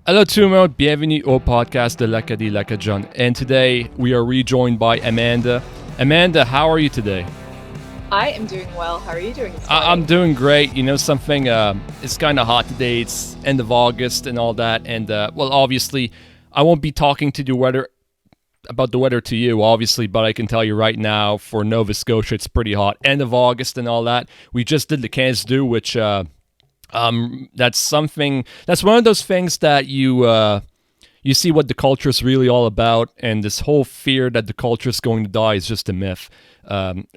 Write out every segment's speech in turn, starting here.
Hello tout le monde, bienvenue au podcast de l'Acadie l'Acadian. And today we are rejoined by Amanda. Amanda, how are you today? I am doing well. How are you doing this morning? I'm doing great. You know something, it's kind of hot today. It's end of August and all that. And well, obviously, I won't be talking to the weather about the weather to you, obviously, but I can tell you right now for Nova Scotia, it's pretty hot. End of August and all that. We just did the Cannes do, which that's something. That's one of those things that you see what the culture is really all about, and this whole fear that the culture is going to die is just a myth.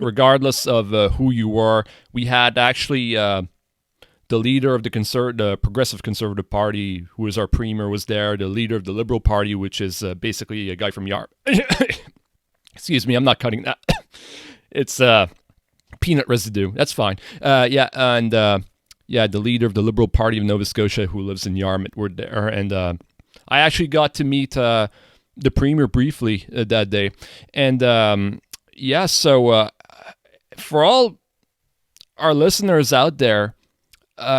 Regardless of who you were, we had actually the leader of the Progressive Conservative Party, who is our premier, was there. The leader of the Liberal Party, which is basically a guy from Yarm. Excuse me, I'm not cutting that. It's peanut residue. That's fine. The leader of the Liberal Party of Nova Scotia, who lives in Yarmouth, were there, and I actually got to meet the premier briefly that day, and So for all our listeners out there,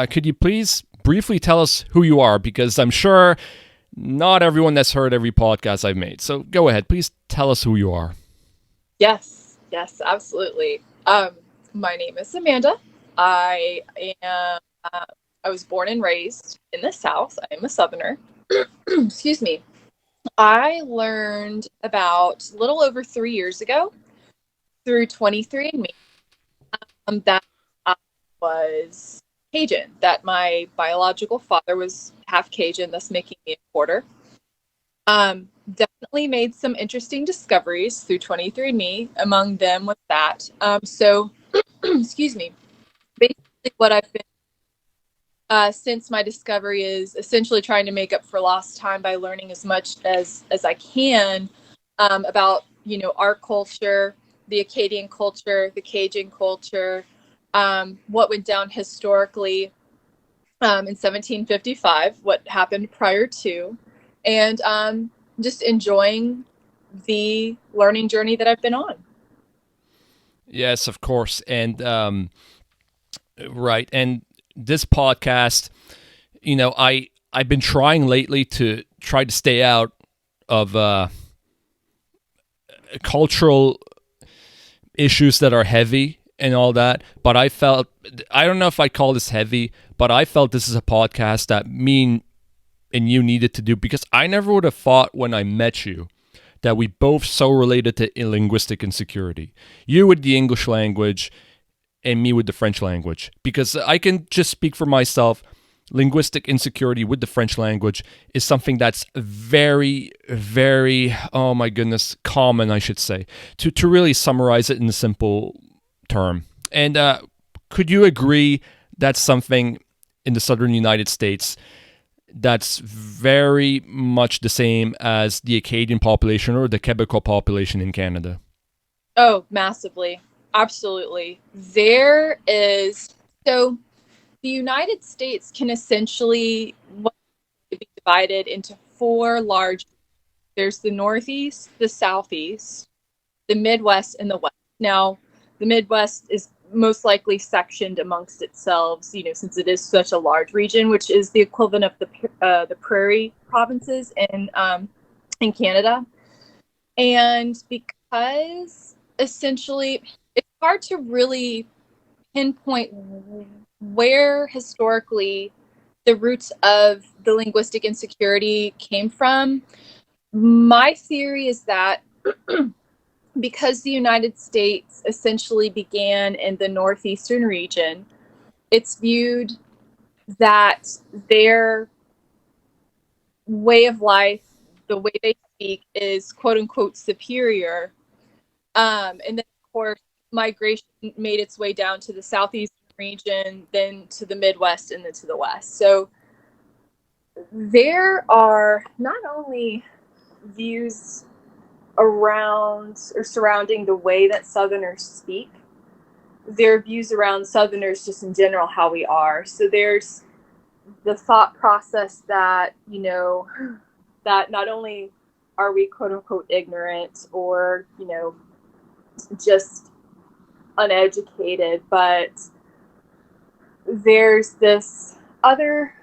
could you please briefly tell us who you are? Because I'm sure not everyone has heard every podcast I've made. So go ahead, please tell us who you are. Yes, absolutely. My name is Amanda. I was born and raised in the South. I am a Southerner. Excuse me. I learned about a little over 3 years ago through 23andMe that I was Cajun, that my biological father was half Cajun, thus making me a quarter. Definitely made some interesting discoveries through 23andMe. Among them was that. Excuse me. Basically, what I've been since my discovery is essentially trying to make up for lost time by learning as much as I can about, our culture, the Acadian culture, the Cajun culture, what went down historically in 1755, what happened prior to, and just enjoying the learning journey that I've been on. Yes, of course. And right. And this podcast, I've been trying lately to try to stay out of cultural issues that are heavy and all that, but I don't know if I call this heavy, but I felt this is a podcast that me and you needed to do, because I never would have thought when I met you that we both so related to linguistic insecurity. You with the English language and me with the French language, because I can just speak for myself. Linguistic insecurity with the French language is something that's very, very, oh my goodness, common, I should say, to really summarize it in a simple term. And could you agree that's something in the southern United States that's very much the same as the Acadian population or the Quebecois population in Canada? Oh, massively. Absolutely. There is, so the United States can essentially be divided into four large. There's the Northeast, the Southeast, the Midwest, and the West. Now, the Midwest is most likely sectioned amongst itself, since it is such a large region, which is the equivalent of the prairie provinces in Canada. And because essentially it's hard to really pinpoint where historically the roots of the linguistic insecurity came from, my theory is that because the United States essentially began in the northeastern region, it's viewed that their way of life, the way they speak, is quote unquote superior. And then, of course, migration made its way down to the southeastern region, then to the Midwest, and then to the West. So there are not only views around or surrounding the way that Southerners speak, there are views around Southerners just in general, how we are. So there's the thought process that, that not only are we quote unquote ignorant or, just uneducated, but there's this other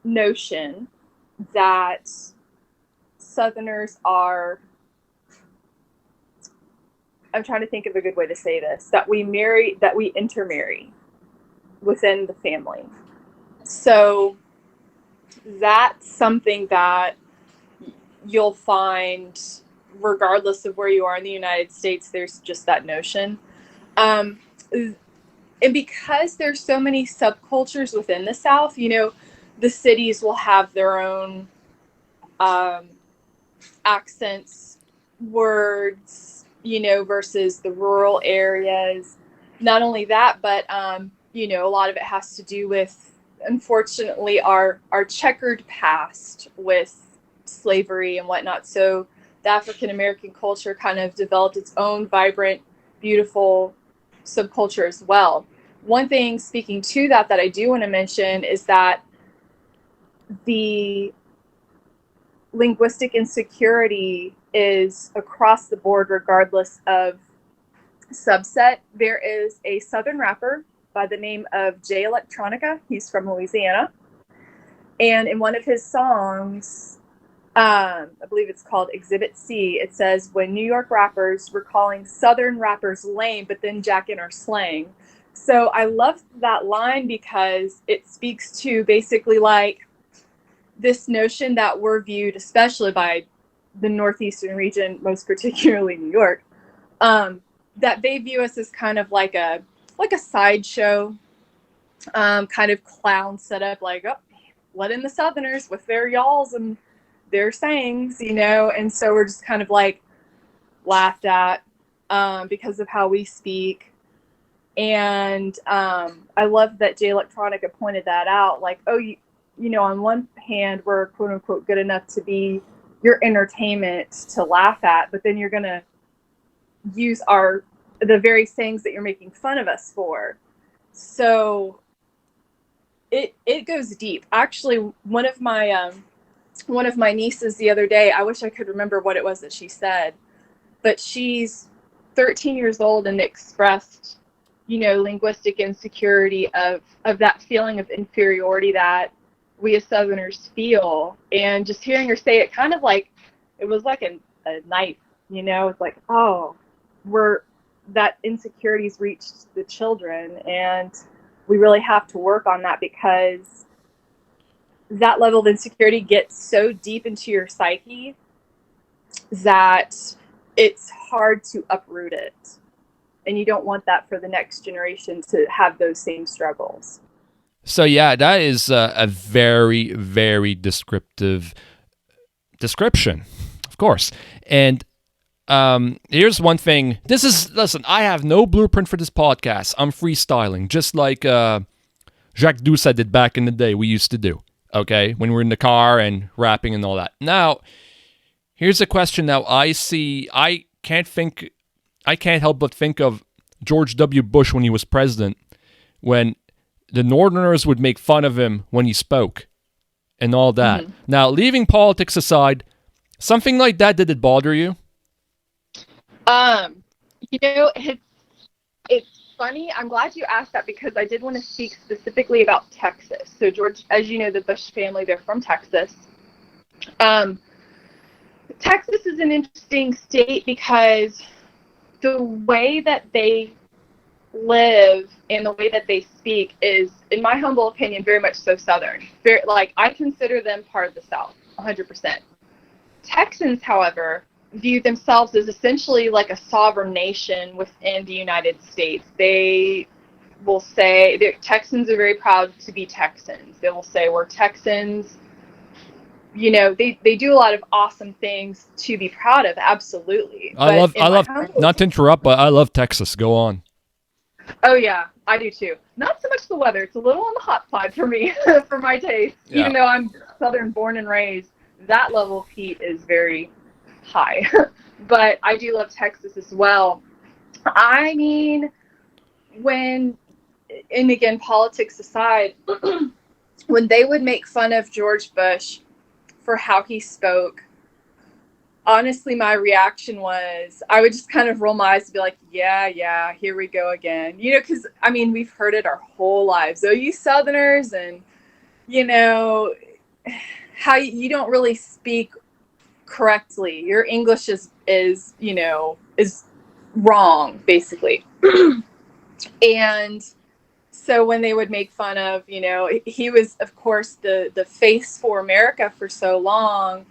notion that Southerners are, I'm trying to think of a good way to say this, that we intermarry within the family. So that's something that you'll find regardless of where you are in the United States. There's just that notion. And because there's so many subcultures within the South, the cities will have their own accents, words, versus the rural areas. Not only that, but, a lot of it has to do with, unfortunately, our checkered past with slavery and whatnot. So the African American culture kind of developed its own vibrant, beautiful subculture as well. One thing, speaking to that I do want to mention is that the linguistic insecurity is across the board, regardless of subset. There is a Southern rapper by the name of Jay Electronica. He's from Louisiana. And in one of his songs, I believe it's called Exhibit C, it says, when New York rappers were calling Southern rappers lame, but then jacking our slang. So I love that line because it speaks to basically like this notion that we're viewed, especially by the Northeastern region, most particularly New York, that they view us as kind of like a sideshow, kind of clown setup, like, oh, let in the Southerners with their y'alls and their sayings, and so we're just kind of like laughed at because of how we speak. And I love that Jay Electronica pointed that out, like, oh, on one hand, we're quote unquote good enough to be your entertainment to laugh at, but then you're going to use the very sayings that you're making fun of us for. So it goes deep. Actually, one of my nieces the other day, I wish I could remember what it was that she said, but she's 13 years old and expressed, linguistic insecurity of that feeling of inferiority that we as Southerners feel. And just hearing her say it, kind of like, it was like a knife, it's like, oh, that insecurity's reached the children, and we really have to work on that, because that level of insecurity gets so deep into your psyche that it's hard to uproot it. And you don't want that for the next generation to have those same struggles. So yeah, that is a very, very descriptive description, of course. And here's one thing. Listen, I have no blueprint for this podcast. I'm freestyling, just like Jacques Doucet did back in the day, we used to do, okay? When we're in the car and rapping and all that. Now, here's a question now I see. I can't help but think of George W. Bush when he was president, when the Northerners would make fun of him when he spoke and all that. Mm-hmm. Now, leaving politics aside, something like that, did it bother you? It's funny. I'm glad you asked that, because I did want to speak specifically about Texas. So George, as you know, the Bush family, they're from Texas. Texas is an interesting state because the way that they live and the way that they speak is, in my humble opinion, very much so Southern. I consider them part of the South, 100%. Texans, however, view themselves as essentially like a sovereign nation within the United States. They will say, Texans are very proud to be Texans. They will say, we're Texans. They do a lot of awesome things to be proud of, absolutely. I love, not to interrupt, but I love Texas. Go on. Oh, yeah, I do too. Not so much the weather. It's a little on the hot side for me, for my taste. Yeah. Even though I'm Southern born and raised, that level of heat is very high. But I do love Texas as well. I mean, and again, politics aside, when they would make fun of George Bush for how he spoke, honestly, my reaction was, I would just kind of roll my eyes and be like, yeah, here we go again. Because, I mean, we've heard it our whole lives. Oh, you Southerners, and, how you don't really speak correctly. Your English is is wrong, basically. And so when they would make fun of, he was, of course, the face for America for so long.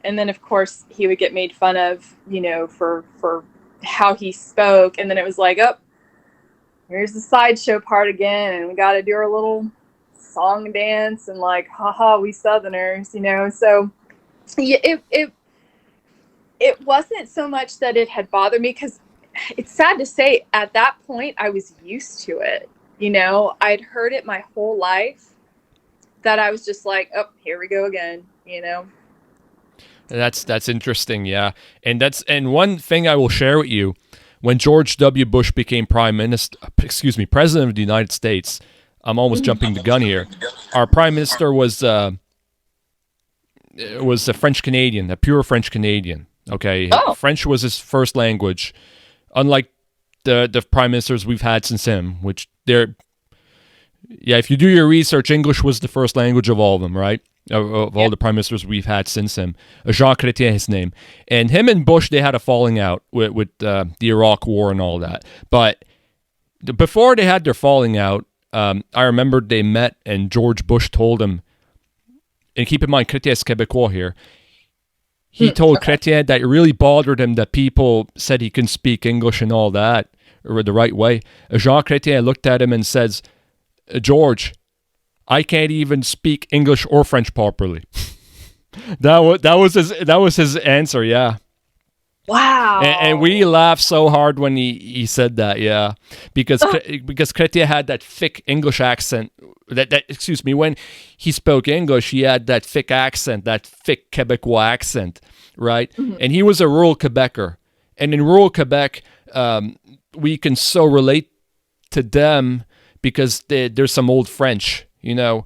And then, of course, he would get made fun of, for how he spoke. And then it was like, oh, here's the sideshow part again. And we got to do our little song and dance and like, haha, we Southerners, So yeah, it wasn't so much that it had bothered me, because it's sad to say at that point I was used to it. I'd heard it my whole life, that I was just like, oh, here we go again, That's interesting, yeah. And one thing I will share with you, when George W. Bush became president of the United States, I'm almost jumping the gun here. Our prime minister was a French Canadian, a pure French Canadian. Okay, French was his first language, unlike the prime ministers we've had since him, which if you do your research, English was the first language of all of them, right? Of all the prime ministers we've had since him. Jean Chrétien, his name. And him and Bush, they had a falling out with the Iraq War and all that. But before they had their falling out, I remember they met and George Bush told him, and keep in mind, Chrétien is Québécois here, he told Chrétien that it really bothered him that people said he couldn't speak English and all that, or the right way. Jean Chrétien looked at him and says, George, I can't even speak English or French properly. that was his answer, yeah. Wow. And we laughed so hard when he said that, yeah, because Chrétien had that thick English accent. When he spoke English, he had that thick accent, that thick Quebecois accent, right? Mm-hmm. And he was a rural Quebecer, and in rural Quebec, we can so relate to them because there's some old French, and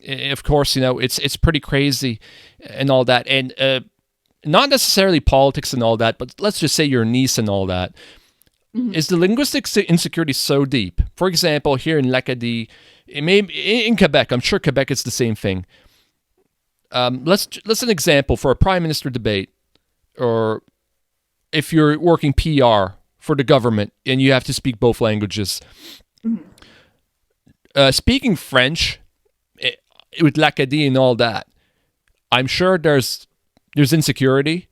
of course, it's pretty crazy and all that, and not necessarily politics and all that, but let's just say your niece and all that. Mm-hmm. Is the linguistic insecurity so deep? For example, here in l'Acadie, in Quebec, I'm sure Quebec is the same thing. Let's an example for a prime minister debate, or if you're working PR for the government and you have to speak both languages. Mm-hmm. Speaking French with l'Acadie and all that, I'm sure there's insecurity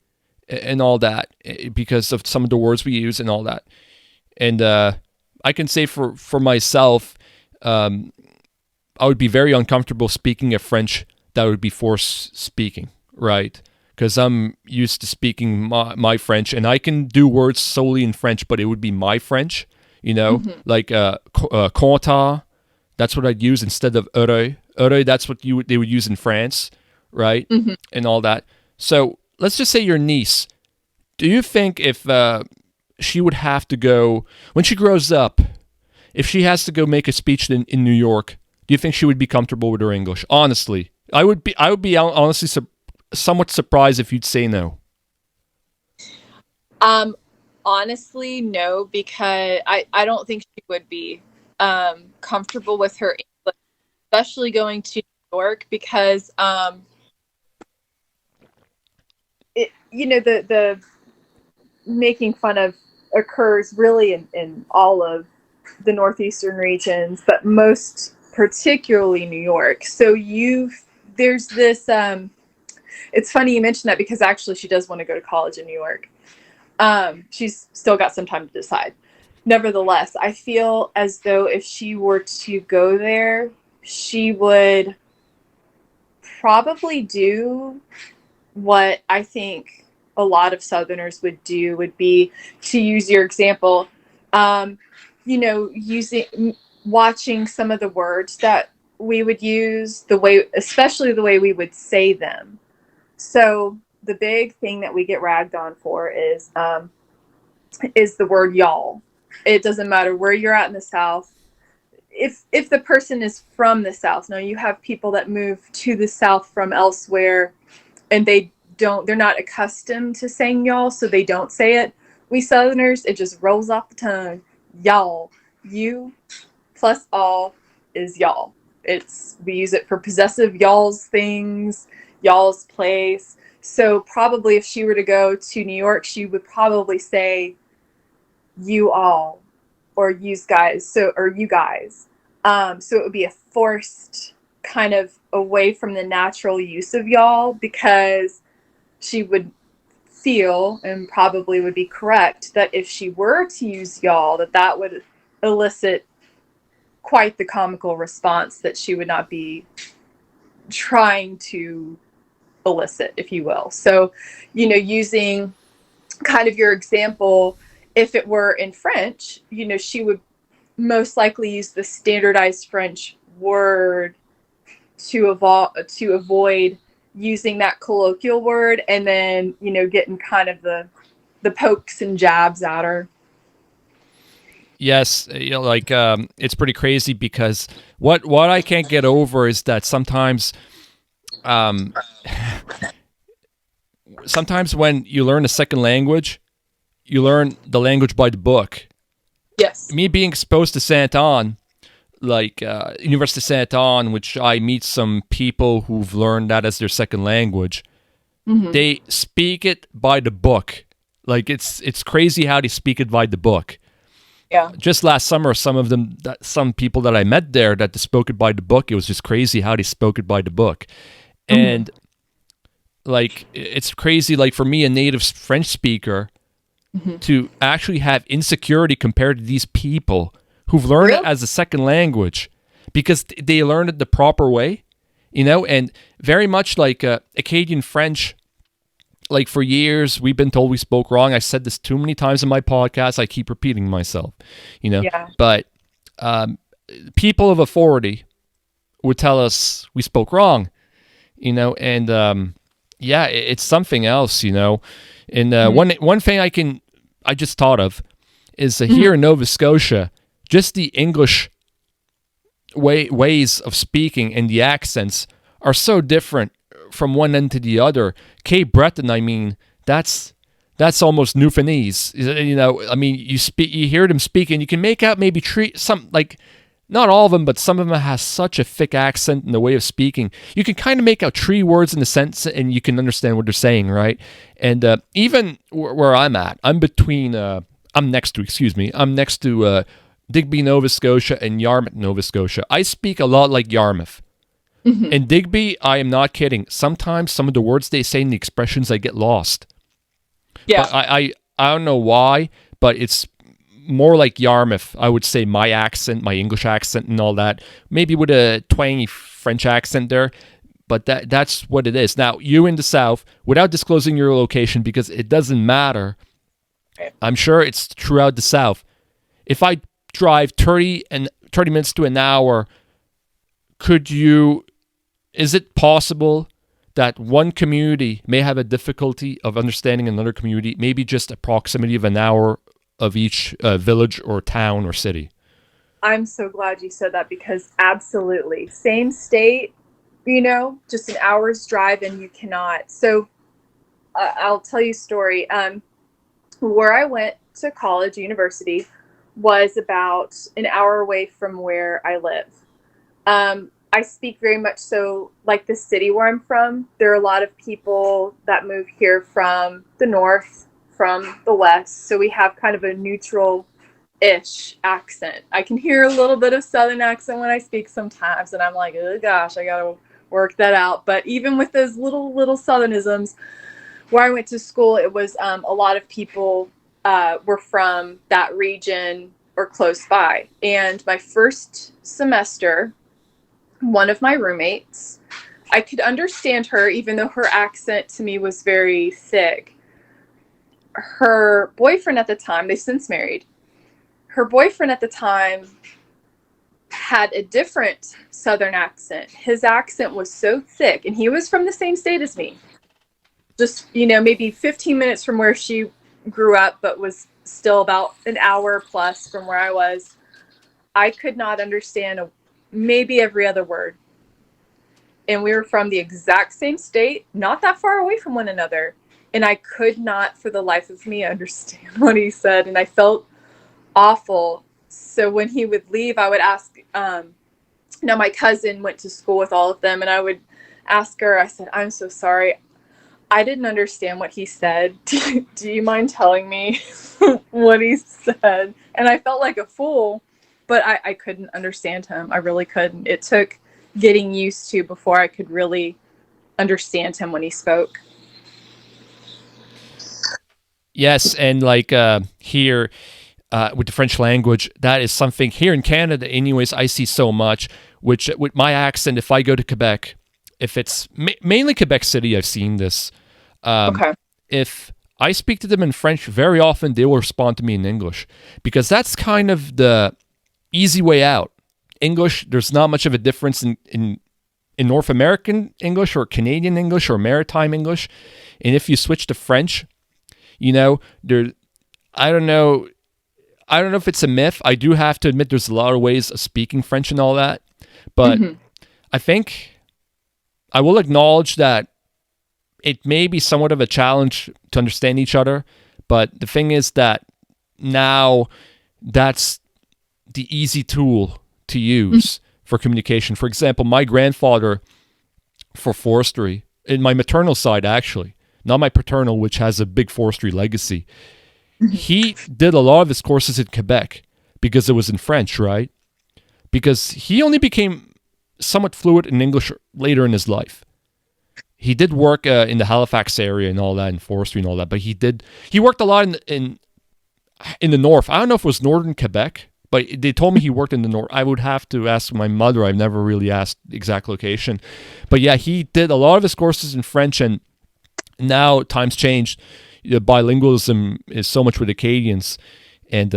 and all that because of some of the words we use and all that. And I can say for myself, I would be very uncomfortable speaking a French that would be forced speaking, right? Because I'm used to speaking my French, and I can do words solely in French, but it would be my French, mm-hmm. Like compta, that's what I'd use instead of heureux. Heureux, that's what they would use in France, right? Mm-hmm. And all that. So let's just say your niece. Do you think if she would have to go, when she grows up, if she has to go make a speech in New York, do you think she would be comfortable with her English? Honestly, I would be honestly somewhat surprised if you'd say no. Honestly, no, because I don't think she would be comfortable with her English, especially going to New York, because the making fun of occurs really in all of the northeastern regions, but most particularly New York. So there's this, it's funny you mentioned that, because actually she does want to go to college in New York. She's still got some time to decide. Nevertheless, I feel as though if she were to go there, she would probably do what I think a lot of Southerners would do, would be, to use your example, watching some of the words that we would use, especially the way we would say them. So the big thing that we get ragged on for is the word y'all. It doesn't matter where you're at in the South. If the person is from the South, now you have people that move to the South from elsewhere, and they're not accustomed to saying y'all, so they don't say it. We Southerners, it just rolls off the tongue. Y'all. You plus all is y'all. We use it for possessive y'all's things, y'all's place. So probably if she were to go to New York, she would probably say you all or yous guys. Or you guys. So it would be a forced kind of away from the natural use of y'all, because she would feel, and probably would be correct, that if she were to use y'all, that would elicit quite the comical response that she would not be trying to elicit, if you will. So, using kind of your example, if it were in French, she would most likely use the standardized French word to avoid using that colloquial word, and then getting kind of the pokes and jabs at her. Yes, it's pretty crazy, because what I can't get over is that sometimes when you learn a second language, you learn the language by the book. Yes. Me being exposed to Saint Anne, University of Saint Anne, which I meet some people who've learned that as their second language. Mm-hmm. They speak it by the book. Like it's crazy how they speak it by the book. Yeah. Just last summer, some people that I met there that spoke it by the book, it was just crazy how they spoke it by the book. Mm-hmm. And it's crazy, for me, a native French speaker, mm-hmm. to actually have insecurity compared to these people who've learned it as a second language, because they learned it the proper way, and very much like Acadian French. For years, we've been told we spoke wrong. I said this too many times in my podcast. I keep repeating myself, Yeah. But people of authority would tell us we spoke wrong, and it's something else, And mm-hmm. one thing I just thought of is mm-hmm. here in Nova Scotia, just the English ways of speaking and the accents are so different from one end to the other. Cape Breton, that's almost Newfoundlandese. You hear them speak, and you can make out maybe not all of them, but some of them has such a thick accent in the way of speaking. You can kind of make out 3 words in a sentence, and you can understand what they're saying, right? And even where I'm at, I'm next to Digby, Nova Scotia, and Yarmouth, Nova Scotia. I speak a lot like Yarmouth. Mm-hmm. In Digby, I am not kidding. Sometimes some of the words they say and the expressions, I get lost. Yeah. But I don't know why, but it's more like Yarmouth. I would say my accent, my English accent and all that, maybe with a twangy French accent there, but that's what it is. Now, you in the South, without disclosing your location, because it doesn't matter, I'm sure it's throughout the South. If I drive 30 minutes to an hour, is it possible that one community may have a difficulty of understanding another community, maybe just a proximity of an hour of each village or town or city? I'm so glad you said that, because absolutely. Same state, just an hour's drive, and you cannot. So I'll tell you a story. Where I went to college, university, was about an hour away from where I live. I speak very much so like the city where I'm from. There are a lot of people that move here from the north, from the west. So we have kind of a neutral-ish accent. I can hear a little bit of Southern accent when I speak sometimes, and I'm like, oh gosh, I gotta work that out. But even with those little Southernisms, where I went to school, it was a lot of people were from that region or close by. And my first semester, one of my roommates, I could understand her, even though her accent to me was very thick. Her boyfriend at the time, they've since married, her boyfriend at the time had a different Southern accent. His accent was so thick, and he was from the same state as me. Just, maybe 15 minutes from where she grew up, but was still about an hour plus from where I was. I could not understand maybe every other word. And we were from the exact same state, not that far away from one another. And I could not, for the life of me, understand what he said. And I felt awful. So when he would leave, I would ask, Now, my cousin went to school with all of them, and I would ask her, I said, I'm so sorry. I didn't understand what he said. Do you mind telling me what he said? And I felt like a fool, but I couldn't understand him. I really couldn't. It took getting used to before I could really understand him when he spoke. Yes, and like here with the French language, that is something here in Canada, anyways. I see so much. Which with my accent, if I go to Quebec, if it's mainly Quebec City, I've seen this. Okay. If I speak to them in French, very often they will respond to me in English because that's kind of the easy way out. English, there's not much of a difference in North American English or Canadian English or maritime English. And if you switch to French, there, I don't know. I don't know if it's a myth. I do have to admit there's a lot of ways of speaking French and all that. But I think I will acknowledge that it may be somewhat of a challenge to understand each other. But the thing is that now that's the easy tool to use for communication. For example, my grandfather for forestry, in my maternal side actually, not my paternal, which has a big forestry legacy, he did a lot of his courses in Quebec because it was in French, right? Because he only became somewhat fluent in English later in his life. He did work in the Halifax area and all that, in forestry and all that, but he worked a lot in the north. I don't know if it was northern Quebec, but they told me he worked in the north. I would have to ask my mother. I've never really asked the exact location. But yeah, he did a lot of his courses in French, and now times changed. Bilingualism is so much with Acadians, and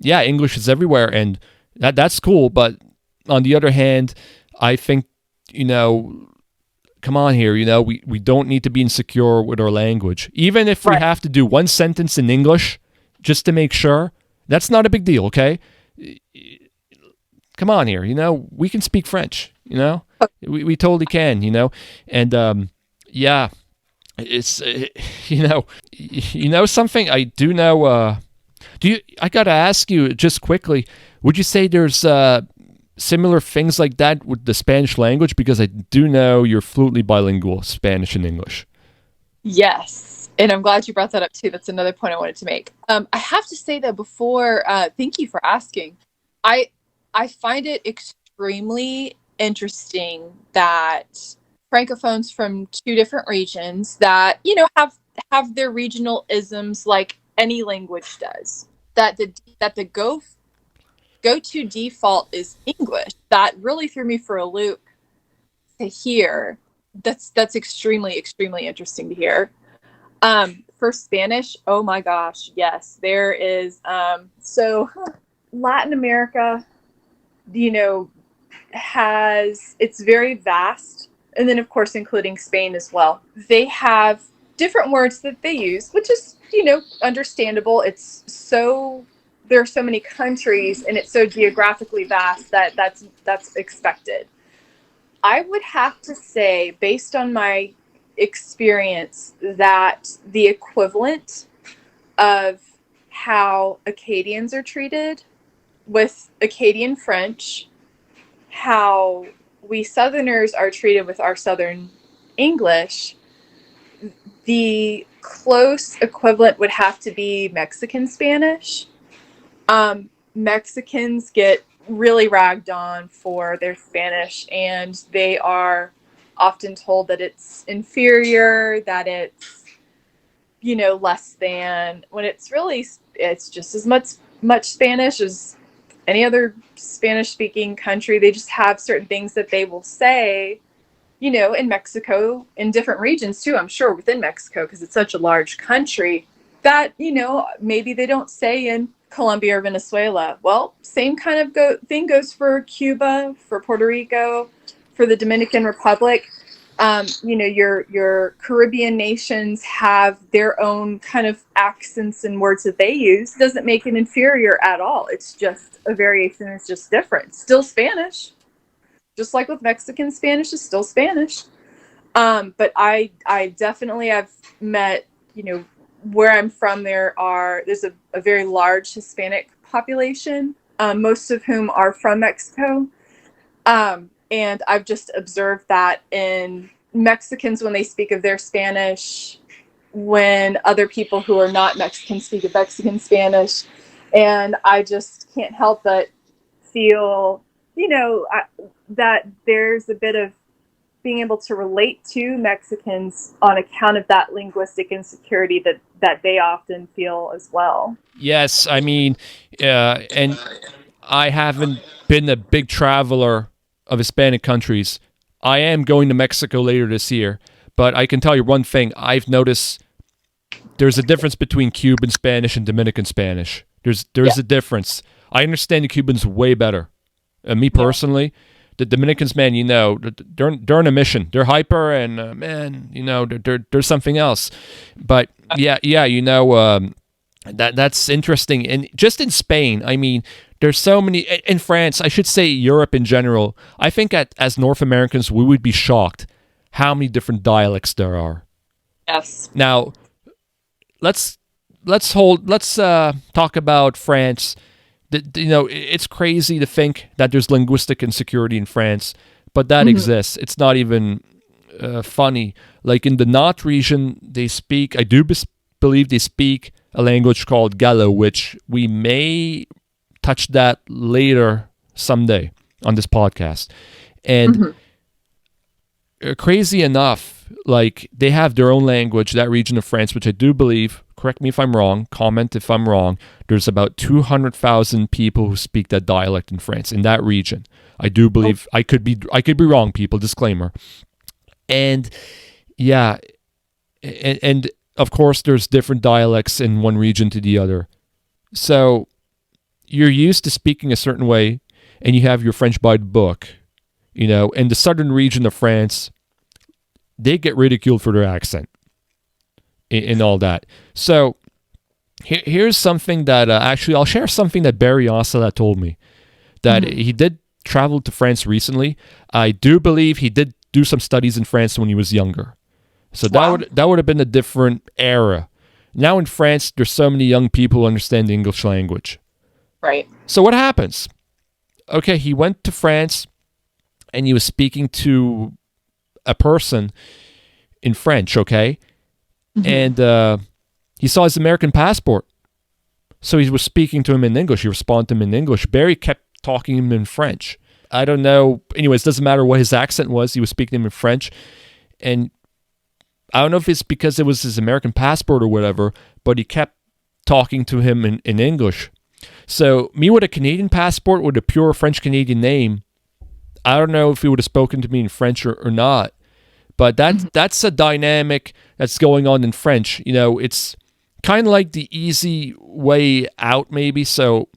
English is everywhere, and that's cool. But on the other hand, I think come on here, we don't need to be insecure with our language, even if we have to do one sentence in English just to make sure. That's not a big deal, okay? Come on here, we can speak French, we totally can, and it's something I do know. I gotta ask you just quickly, would you say there's similar things like that with the Spanish language? Because I do know you're fluently bilingual, Spanish and English. Yes. And I'm glad you brought that up too. That's another point I wanted to make. I have to say that before, thank you for asking. I find it extremely interesting that francophones from two different regions that, have their regional isms like any language does. That the go-to default is English. That really threw me for a loop to hear. That's extremely, extremely interesting to hear. For Spanish, oh my gosh, yes, there is. So Latin America, it's very vast. And then, of course, including Spain as well. They have different words that they use, which is, understandable. There are so many countries, and it's so geographically vast that that's expected. I would have to say, based on my experience, that the equivalent of how Acadians are treated with Acadian French, how we Southerners are treated with our Southern English, the close equivalent would have to be Mexican Spanish. Mexicans get really ragged on for their Spanish, and they are often told that it's inferior, that it's, less than, when it's just as much Spanish as any other Spanish-speaking country. They just have certain things that they will say, in Mexico, in different regions too, I'm sure, within Mexico, because it's such a large country, that, maybe they don't say in Colombia or Venezuela. Well, same kind of thing goes for Cuba, for Puerto Rico, for the Dominican Republic. Your Caribbean nations have their own kind of accents and words that they use. It doesn't make it inferior at all. It's just a variation. It's just different. Still Spanish. Just like with Mexican Spanish, is still Spanish. But I definitely have met, where I'm from, there's a very large Hispanic population, most of whom are from Mexico. And I've just observed that in Mexicans when they speak of their Spanish, when other people who are not Mexican speak of Mexican Spanish. And I just can't help but feel, that there's a bit of being able to relate to Mexicans on account of that linguistic insecurity that they often feel as well. Yes, I mean, and I haven't been a big traveler of Hispanic countries. I am going to Mexico later this year, but I can tell you one thing. I've noticed there's a difference between Cuban Spanish and Dominican Spanish. There's a difference. I understand the Cubans way better. Me personally, the Dominicans, man, they're on a mission. They're hyper, and man, there's something else. But yeah, that's interesting. And just in Spain, I mean, there's so many. In France, I should say Europe in general. I think as North Americans, we would be shocked how many different dialects there are. Yes. Now, let's talk about France. It's crazy to think that there's linguistic insecurity in France, but that exists. It's not even funny. Like in the Notre region, they speak. I do believe they speak a language called Gallo, which we may touch that later someday on this podcast. And crazy enough, like they have their own language, that region of France, which I do believe, correct me if I'm wrong, comment if I'm wrong, there's about 200,000 people who speak that dialect in France, in that region. I do believe, I could be wrong, people, disclaimer. And yeah, and of course there's different dialects in one region to the other. So you're used to speaking a certain way, and you have your French by the book, in the southern region of France, they get ridiculed for their accent and all that. So here's something that actually I'll share something that Barry Ossala told me, that he did travel to France recently. I do believe he did do some studies in France when he was younger. So that would have been a different era. Now in France, there's so many young people who understand the English language. Right. So what happens? Okay, he went to France and he was speaking to a person in French, okay? And he saw his American passport. So he was speaking to him in English. He responded to him in English. Barry kept talking to him in French. I don't know. Anyways, doesn't matter what his accent was. He was speaking to him in French. And I don't know if it's because it was his American passport or whatever, but he kept talking to him in English. So me with a Canadian passport with a pure French-Canadian name, I don't know if he would have spoken to me in French or not. But that's a dynamic that's going on in French. It's kind of like the easy way out, maybe. So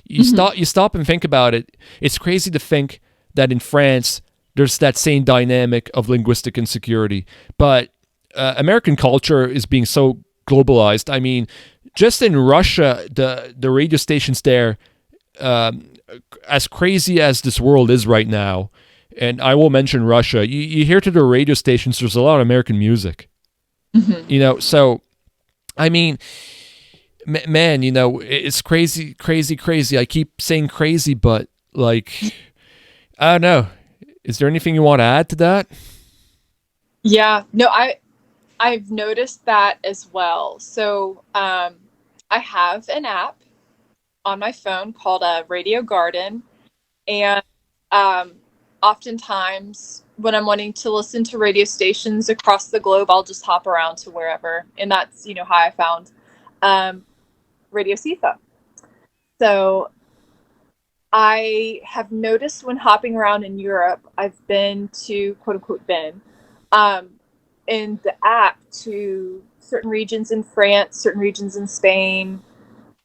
you stop and think about it. It's crazy to think that in France there's that same dynamic of linguistic insecurity. But American culture is being so globalized. I mean, just in Russia, the radio stations there, as crazy as this world is right now, and I will mention Russia, you hear to the radio stations, there's a lot of American music. So, I mean, man, it's crazy, crazy, crazy. I keep saying crazy, but like, I don't know. Is there anything you want to add to that? Yeah, no, I've noticed that as well. So I have an app on my phone called Radio Garden, and oftentimes when I'm wanting to listen to radio stations across the globe, I'll just hop around to wherever, and that's how I found Radio Sifa. So I have noticed when hopping around in Europe, I've been to, quote unquote, in the app to certain regions in France, certain regions in Spain,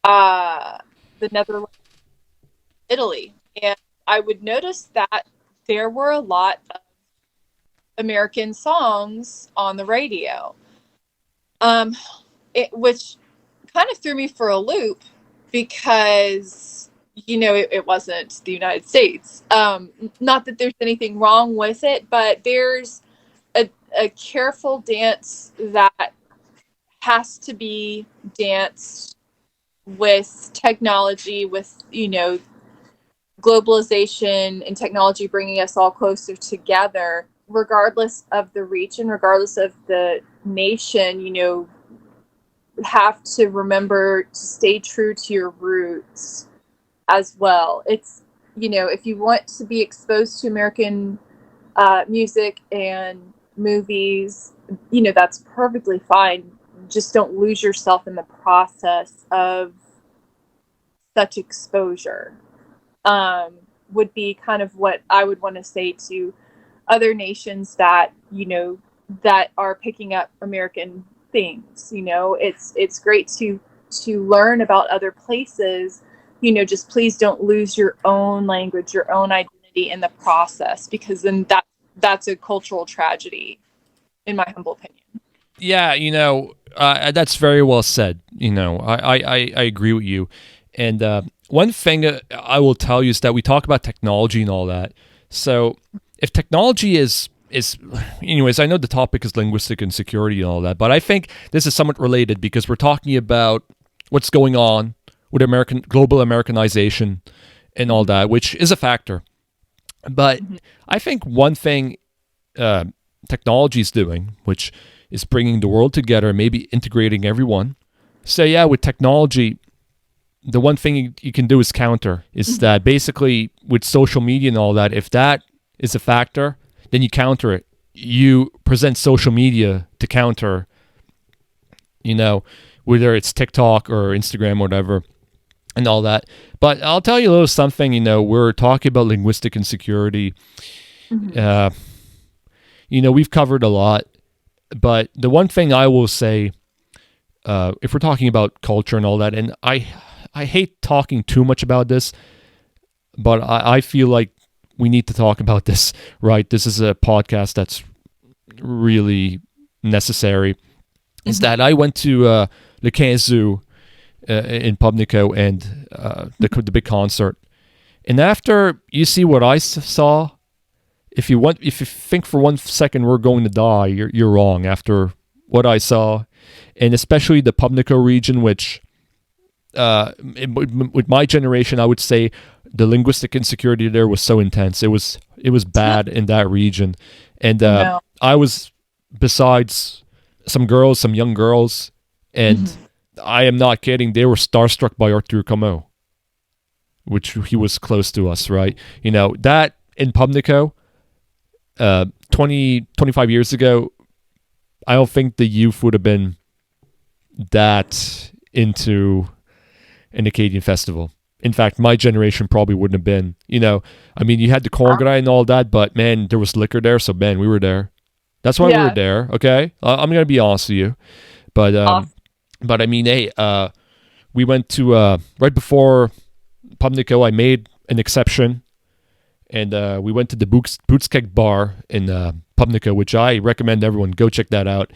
the Netherlands, Italy. And I would notice that there were a lot of American songs on the radio, which kind of threw me for a loop because, it wasn't the United States. Not that there's anything wrong with it, but there's a careful dance that has to be danced with technology, with, globalization and technology bringing us all closer together, regardless of the region, regardless of the nation, have to remember to stay true to your roots as well. It's, if you want to be exposed to American music and movies, that's perfectly fine. Just don't lose yourself in the process of such exposure. Would be kind of what I would want to say to other nations that, that are picking up American things. It's great to learn about other places. Just please don't lose your own language, your own identity in the process, because then that's a cultural tragedy, in my humble opinion. Yeah, that's very well said. I agree with you. And one thing I will tell you is that we talk about technology and all that. So if technology is anyways, I know the topic is linguistic insecurity and all that, but I think this is somewhat related because we're talking about what's going on with global Americanization and all that, which is a factor. But I think one thing technology is doing, which is bringing the world together, maybe integrating everyone. So yeah, with technology, the one thing you can do is counter, is that basically with social media and all that, if that is a factor, then you counter it. You present social media to counter, whether it's TikTok or Instagram or whatever and all that. But I'll tell you a little something, we're talking about linguistic insecurity. We've covered a lot, but the one thing I will say, if we're talking about culture and all that, and I hate talking too much about this, but I feel like we need to talk about this, right? This is a podcast that's really necessary. Is that I went to Le Quinze Zoo in Pubnico and the big concert. And after you see what I saw, if you think for 1 second we're going to die, you're wrong. After what I saw, and especially the Pubnico region, which with my generation, I would say the linguistic insecurity there was so intense. It was bad in that region, and I was besides some young girls, and I am not kidding. They were starstruck by Arthur Como, which he was close to us, right? That in Pubnico, 25 years ago, I don't think the youth would have been that into an Acadian festival. In fact, my generation probably wouldn't have been. You had the Congrès and all that, but man, there was liquor there, so man, we were there. That's why we were there. Okay, I'm gonna be honest with you, but I mean, hey, we went to right before Pubnico. I made an exception, and we went to the Bootskeg bar in Pubnico, which I recommend everyone go check that out.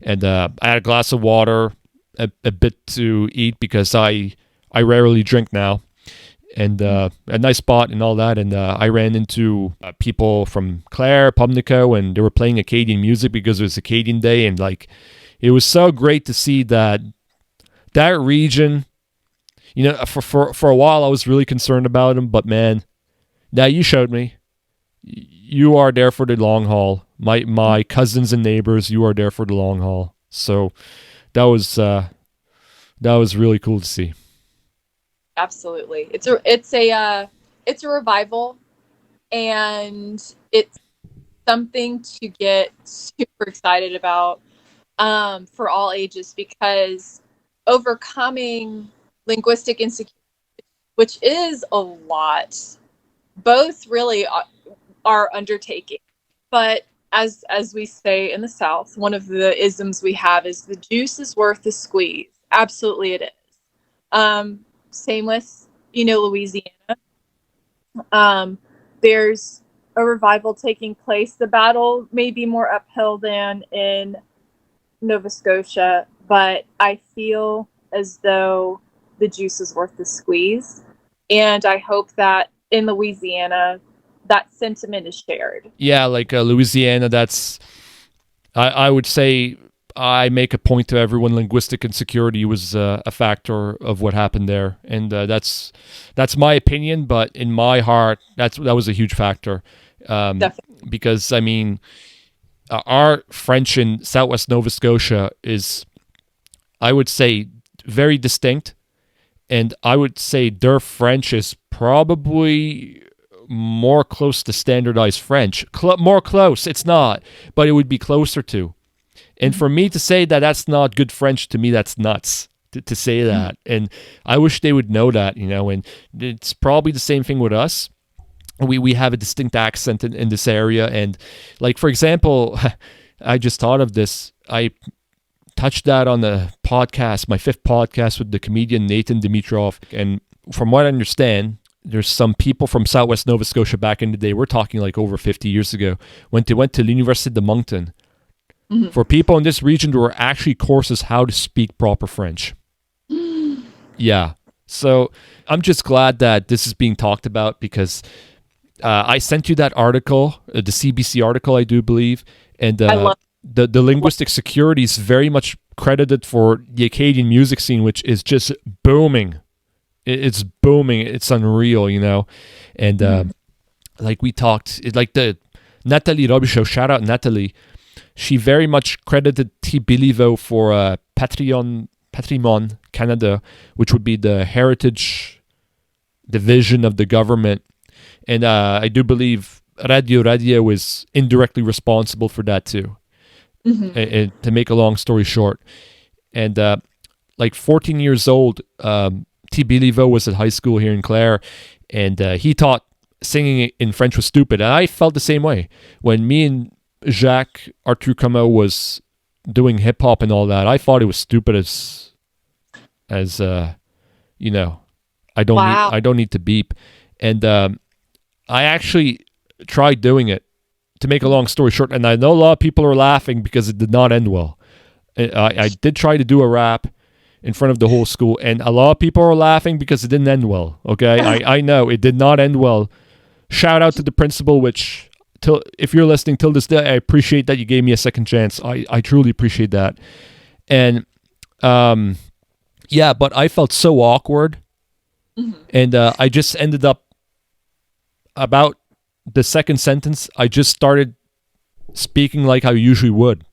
And I had a glass of water, a bit to eat because I rarely drink now, and a nice spot and all that. And I ran into people from Clare, Pubnico, and they were playing Acadian music because it was Acadian Day, and it was so great to see that region. For a while I was really concerned about them, but man, now you showed me you are there for the long haul. My cousins and neighbors, you are there for the long haul. So that was really cool to see. Absolutely. It's a revival, and it's something to get super excited about for all ages, because overcoming linguistic insecurity, which is a lot, both really are undertaking. But as we say in the South, one of the isms we have is the juice is worth the squeeze. Absolutely it is. Same with, Louisiana. There's a revival taking place. The battle may be more uphill than in Nova Scotia, but I feel as though the juice is worth the squeeze. And I hope that in Louisiana, that sentiment is shared. Yeah, like Louisiana, that's, I would say, I make a point to everyone, linguistic insecurity was a factor of what happened there, and that's my opinion. But in my heart, that was a huge factor, because I mean, our French in Southwest Nova Scotia is, I would say, very distinct, and I would say their French is probably more close to standardized French. More close, it's not, but it would be closer to. And for me to say that that's not good French, to me, that's nuts to say that. And I wish they would know that, and it's probably the same thing with us. We have a distinct accent in this area. And like, for example, I just thought of this. I touched that on the podcast, my 5th podcast with the comedian Nathan Dimitrov. And from what I understand, there's some people from Southwest Nova Scotia back in the day, we're talking like over 50 years ago, when they went to l'Université de Moncton. For people in this region, there were actually courses how to speak proper French. Yeah. So I'm just glad that this is being talked about, because I sent you that article, the CBC article, I do believe. And the linguistic security is very much credited for the Acadian music scene, which is just booming. It's booming. It's unreal, And like we talked, like the Nathalie Robichaud, shout out Nathalie. She very much credited T. Béliveau for Patrimoine Canada, which would be the heritage division of the government. And I do believe Radio is indirectly responsible for that too. And to make a long story short. And like 14 years old, T. Béliveau was at high school here in Clare, and he thought singing in French was stupid. And I felt the same way. When me and Jacques Arthur Como was doing hip hop and all that, I thought it was stupid as I don't need to beep. And I actually tried doing it, to make a long story short, and I know a lot of people are laughing because it did not end well. I did try to do a rap in front of the whole school, and a lot of people are laughing because it didn't end well. Okay, I know it did not end well. Shout out to the principal, which, if you're listening till this day, I appreciate that you gave me a second chance. I truly appreciate that. And but I felt so awkward. And I just ended up, about the second sentence, I just started speaking like I usually would.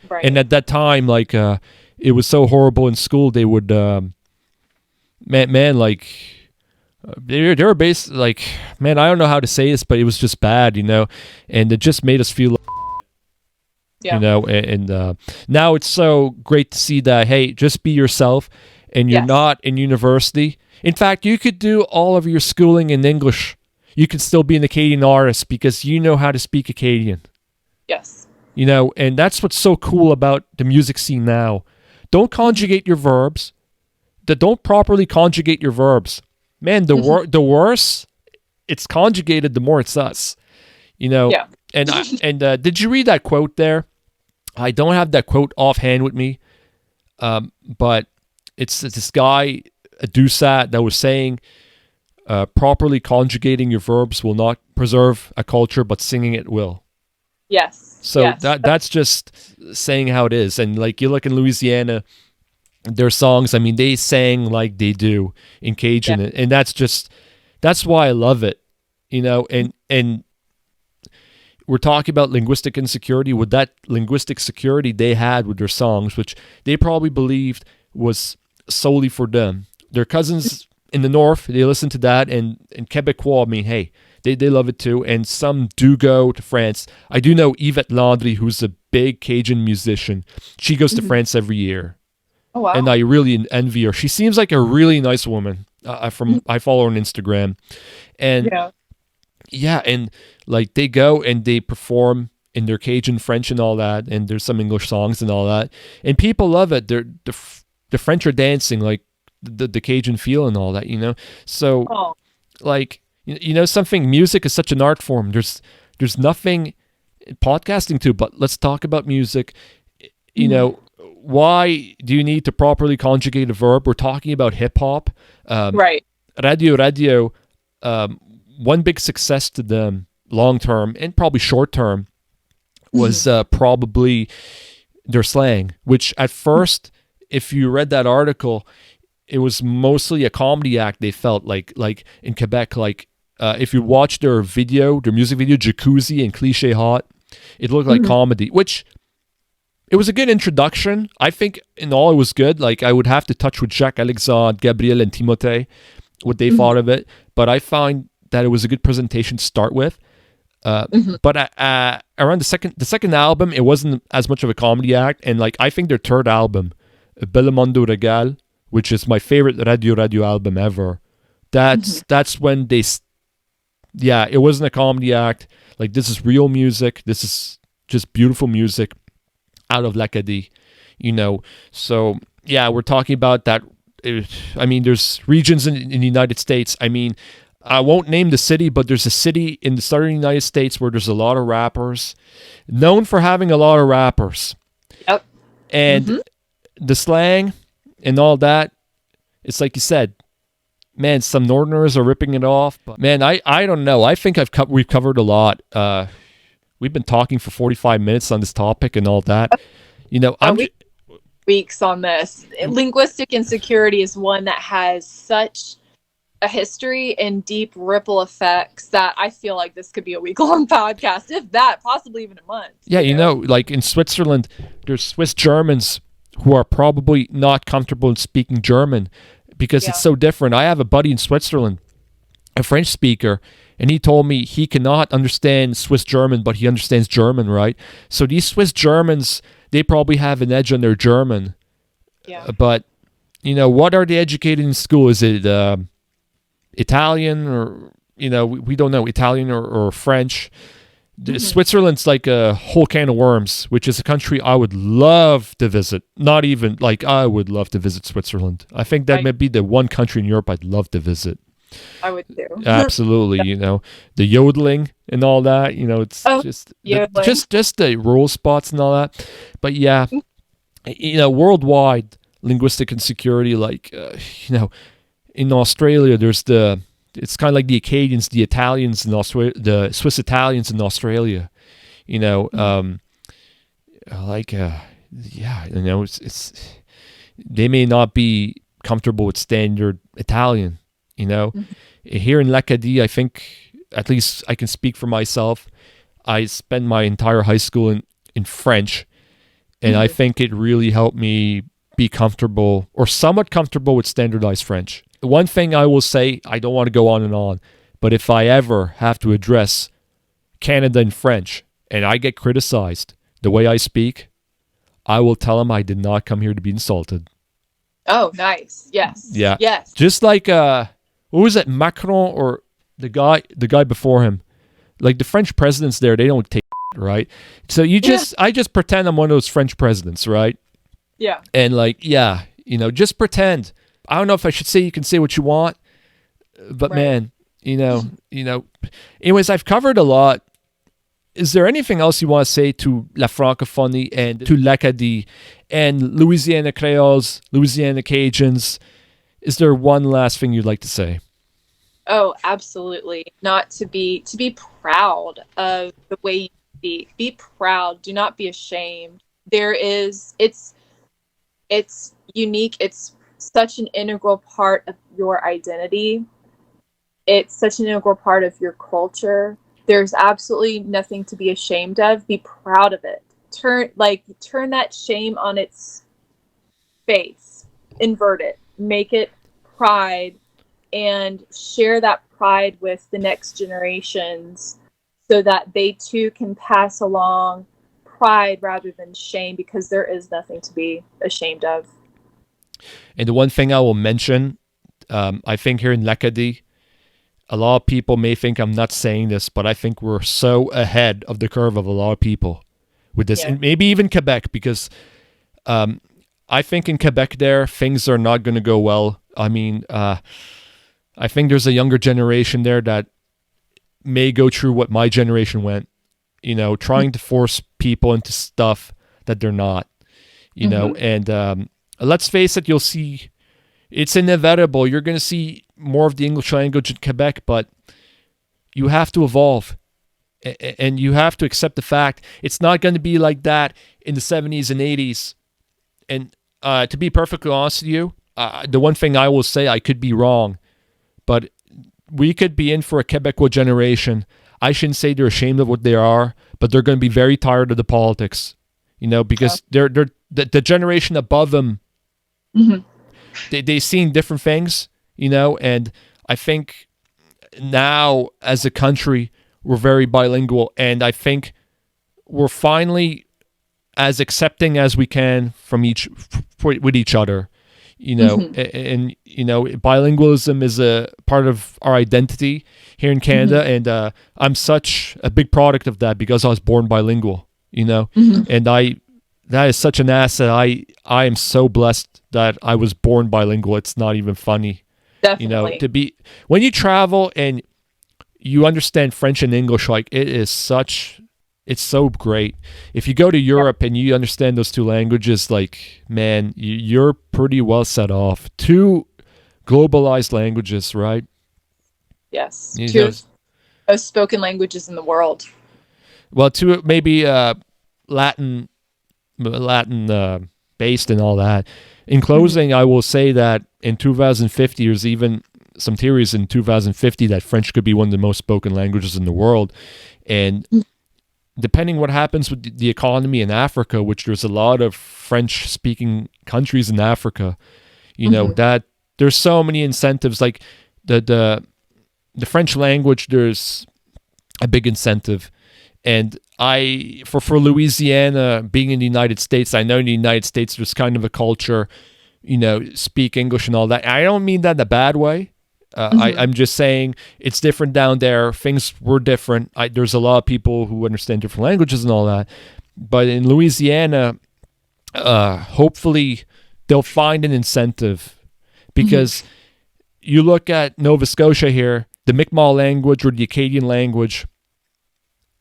Right. And at that time, like, it was so horrible in school, they would, they were based, like, man, I don't know how to say this, but it was just bad, and it just made us feel, and now it's so great to see that, hey, just be yourself, and you're not in university. In fact, you could do all of your schooling in English. You could still be an Acadian artist because you know how to speak Acadian. Yes. And that's what's so cool about the music scene now. Don't conjugate your verbs. Don't properly conjugate your verbs. Man, the worse it's conjugated, the more it's us. Yeah. And did you read that quote there? I don't have that quote offhand with me, but it's this guy, Doucet, that was saying, properly conjugating your verbs will not preserve a culture, but singing it will. Yes. So that's just saying how it is. And like, you look in Louisiana, their songs, I mean, they sang like they do in Cajun, and that's why I love it, and we're talking about linguistic insecurity. With that linguistic security they had with their songs, which they probably believed was solely for them. Their cousins in the north, they listen to that, and Québécois, I mean, hey, they love it too, and some do go to France. I do know Yvette Landry, who's a big Cajun musician. She goes to France every year. Oh, wow. And I really envy her. She seems like a really nice woman. I follow her on Instagram, and and like, they go and they perform in their Cajun French and all that, and there's some English songs and all that, and people love it. The French are dancing like the Cajun feel and all that, So, like, something. Music is such an art form. There's nothing podcasting to, but let's talk about music. Why do you need to properly conjugate a verb? We're talking about hip hop. Right. Radio, one big success to them long term and probably short term was probably their slang, which at first, if you read that article, it was mostly a comedy act. They felt like in Quebec, if you watch their music video, Jacuzzi and Cliche Hot, it looked like comedy, which it was a good introduction. I think in all it was good. Like I would have to touch with Jacques, Alexandre, Gabriel, and Timothée what they thought of it, but I find that it was a good presentation to start with. But around the second album, it wasn't as much of a comedy act, and like I think their third album, Belmondo Regal, which is my favorite radio album ever, that's when it wasn't a comedy act. Like this is real music. This is just beautiful music out of l'Acadie, So yeah, we're talking about that. I mean, there's regions in the United States. I mean, I won't name the city, but there's a city in the southern United States where there's a lot of rappers, known for having a lot of rappers. Yep. And the slang and all that, it's like you said, man, some Northerners are ripping it off. But man, I don't know. I think we've covered a lot. We've been talking for 45 minutes on this topic and all that. Weeks on this. Linguistic insecurity is one that has such a history and deep ripple effects that I feel like this could be a week-long podcast, if that, possibly even a month. Yeah, like in Switzerland, there's Swiss Germans who are probably not comfortable in speaking German because it's so different. I have a buddy in Switzerland, a French speaker, and he told me he cannot understand Swiss German, but he understands German, right? So these Swiss Germans, they probably have an edge on their German. Yeah. But, what are they educated in school? Is it Italian or, we don't know, Italian or French? Switzerland's like a whole can of worms, which is a country I would love to visit. Not even, I would love to visit Switzerland. I think that may be the one country in Europe I'd love to visit. I would too. Absolutely, the yodeling and all that, it's just the rural spots and all that. But yeah, worldwide linguistic insecurity, in Australia, there's it's kind of like the Acadians, the Italians in Australia, the Swiss Italians in Australia, it's they may not be comfortable with standard Italian. Here in l'Acadie, I think, at least I can speak for myself, I spent my entire high school in French, and I think it really helped me be comfortable or somewhat comfortable with standardized French. One thing I will say, I don't want to go on and on, but if I ever have to address Canada in French and I get criticized the way I speak, I will tell them I did not come here to be insulted. Oh, nice. Yes. Yeah. Yes. Just like what was it, Macron or the guy before him? Like the French presidents there, they don't take right? So I just pretend I'm one of those French presidents, right? Yeah. And just pretend. I don't know if I should say you can say what you want, but man, anyways, I've covered a lot. Is there anything else you want to say to la francophonie and to l'Acadie and Louisiana Creoles, Louisiana Cajuns? Is there one last thing you'd like to say? Oh, absolutely. Not to be proud of the way you speak. Be proud. Do not be ashamed. It's unique. It's such an integral part of your identity. It's such an integral part of your culture. There's absolutely nothing to be ashamed of. Be proud of it. Turn that shame on its face. Invert it. Make it pride, and share that pride with the next generations so that they too can pass along pride rather than shame, because there is nothing to be ashamed of. And the one thing I will mention, I think here in l'Acadie, a lot of people may think I'm not saying this, but I think we're so ahead of the curve of a lot of people with this, and maybe even Quebec, because I think in Quebec there, things are not going to go well. I mean, I think there's a younger generation there that may go through what my generation went, trying to force people into stuff that they're not, and let's face it, you'll see, it's inevitable. You're going to see more of the English language in Quebec, but you have to evolve. And you have to accept the fact it's not going to be like that in the 70s and 80s. And to be perfectly honest with you, the one thing I will say, I could be wrong, but we could be in for a Quebecois generation. I shouldn't say they're ashamed of what they are, but they're going to be very tired of the politics, because they're the generation above them. They've seen different things, and I think now as a country we're very bilingual, and I think we're finally as accepting as we can from with each other, and bilingualism is a part of our identity here in Canada, and I'm such a big product of that because I was born bilingual, and that is such an asset. I am so blessed that I was born bilingual. It's not even funny. Definitely. When you travel and you understand French and English, like it's so great. If you go to Europe and you understand those two languages, like, man, you're pretty well set off. Two globalized languages, right? Yes. Two of spoken languages in the world. Well, two maybe Latin based and all that. In closing, I will say that in 2050, there's even some theories in 2050 that French could be one of the most spoken languages in the world. And depending what happens with the economy in Africa, which there's a lot of French-speaking countries in Africa, that there's so many incentives. Like the French language, there's a big incentive. And for Louisiana, being in the United States, I know in the United States there's kind of a culture, speak English and all that. I don't mean that in a bad way. I'm just saying it's different down there. Things were different. There's a lot of people who understand different languages and all that. But in Louisiana, hopefully they'll find an incentive, because you look at Nova Scotia here, the Mi'kmaq language or the Acadian language,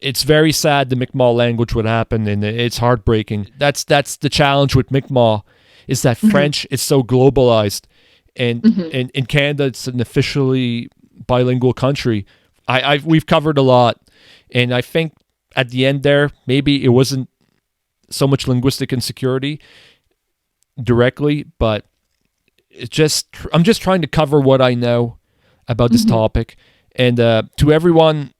it's very sad the Mi'kmaq language would happen, and it's heartbreaking. That's the challenge with Mi'kmaq, is that French is so globalized. And in Canada, it's an officially bilingual country. We've covered a lot, and I think at the end there, maybe it wasn't so much linguistic insecurity directly, but I'm just trying to cover what I know about this topic. And to everyone,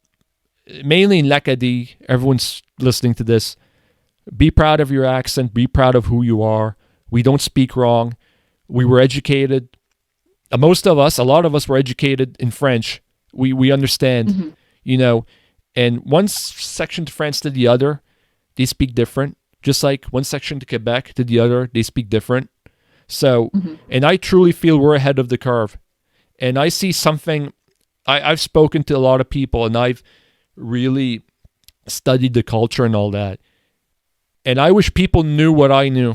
mainly in l'Acadie, everyone's listening to this, be proud of your accent, be proud of who you are. We don't speak wrong. We were educated. A lot of us were educated in French. We understand, and one section to France to the other, they speak different. Just like one section to Quebec to the other, they speak different. So, and I truly feel we're ahead of the curve. And I see something, I've spoken to a lot of people, and I've really studied the culture and all that. And I wish people knew what I knew.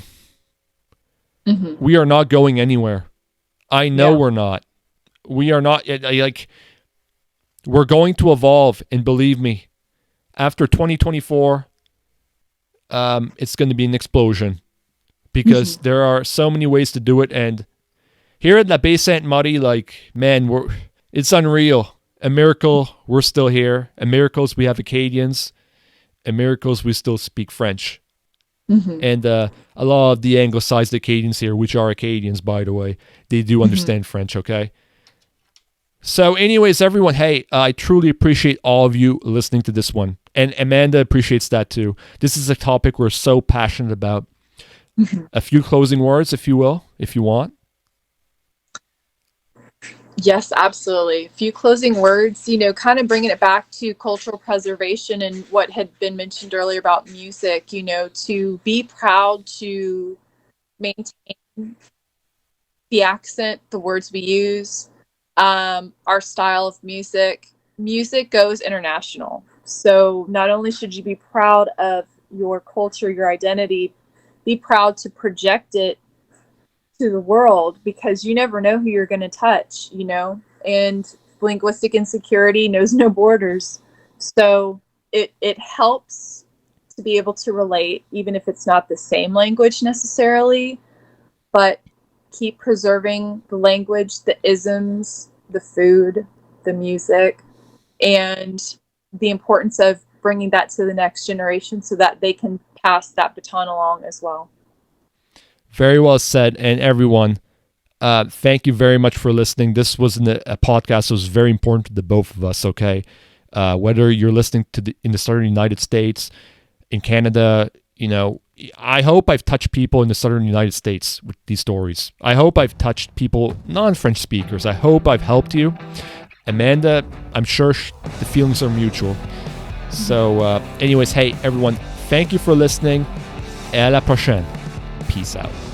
We are not going anywhere. I know we're not. We are not. We're going to evolve, and believe me, after 2024, it's going to be an explosion, because there are so many ways to do it. And here at La Baie Sainte-Marie, man, it's unreal. A miracle, we're still here. A miracle, we have Acadians. A miracle, we still speak French. And a lot of the anglicized Acadians here, which are Acadians, by the way, they do understand French, okay? So anyways, everyone, hey, I truly appreciate all of you listening to this one. And Amanda appreciates that too. This is a topic we're so passionate about. A few closing words, if you will, if you want. Yes, absolutely. A few closing words, kind of bringing it back to cultural preservation and what had been mentioned earlier about music, to be proud to maintain the accent, the words we use, our style of music. Music goes international. So not only should you be proud of your culture, your identity, be proud to project it to the world, because you never know who you're going to touch, and linguistic insecurity knows no borders. So it helps to be able to relate, even if it's not the same language necessarily, but keep preserving the language, the isms, the food, the music, and the importance of bringing that to the next generation so that they can pass that baton along as well. Very well said. And everyone, thank you very much for listening. This was a podcast that was very important to the both of us, okay? Whether you're listening in the southern United States, in Canada, I hope I've touched people in the southern United States with these stories. I hope I've touched people, non-French speakers. I hope I've helped you. Amanda, I'm sure the feelings are mutual. So anyways, hey, everyone, thank you for listening. Et à la prochaine. Peace out.